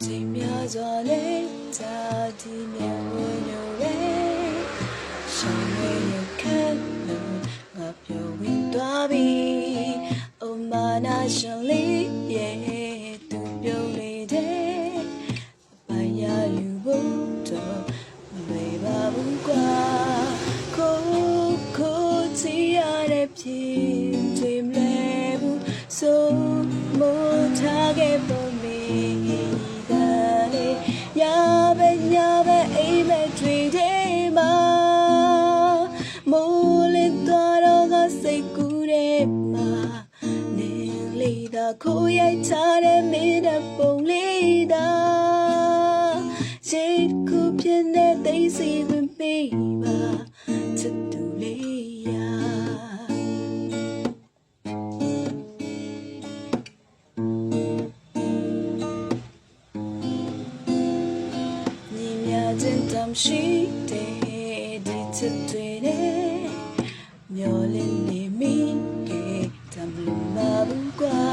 ချိန်များစွာလေးသာဒီမြတ်ဝင်ရွယ်ရှောင်းရရခက်လို့ငါပြောဝင်သွားပြီအိုမာနာရှင်လေးရဲ့သူပြုံးနေတဲ့အပိုင်ရယူဖို့တော့မလွယ်ပါဘူးကွာကိုချီရတဲ့ဖြစ်တွေမလဲဘူးဆိုမို့ထားခဲ့ပုံမေးတာလေရပဲအိမ်မဲ့တွေထဲမှာမိုးလင်းသွားတော့ကစိတ်ကူးတဲ့မှာနေလေးသာခိုးရိုက်ထားတဲ့မင်းတဲ့ပုံလေးသာစိတ်ကူးပြင်းတဲ့သိစီဝင်ပေးပါချစ်သူလေးရာ真当是的，第次对的，မျောလင်းနေမိခဲ့တမ်းလို့မဘူးကွာ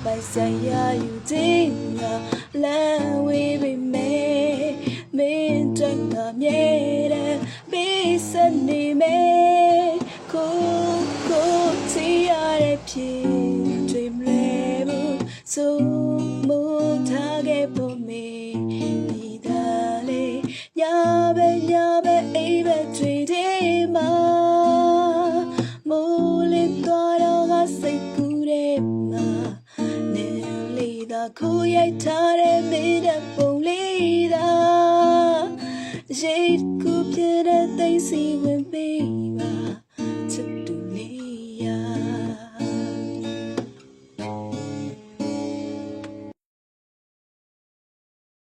ပိုက်ဆိုင်ရယူတဲ့ငါလမ်းဝေးပေမဲ့မင်းတန်ကမြဲတဲ့ပေးစနေမဲ့ကိုချီရတဲ့ဖြစ်တွေမလဲဘူးဆိုမို့ထားခဲ့ဖို့မေးညပဲအိမ်ပဲတွေထဲမှာမိုးလင်းသွားတော့ကစိတ်ကူးတဲ့မှာနေလေးသာခိုးရိုက်ထားတဲ့မင်းတဲ့ပုံလေးသာရိတ်ကူးပြတဲ့သိစီဝင်ပေး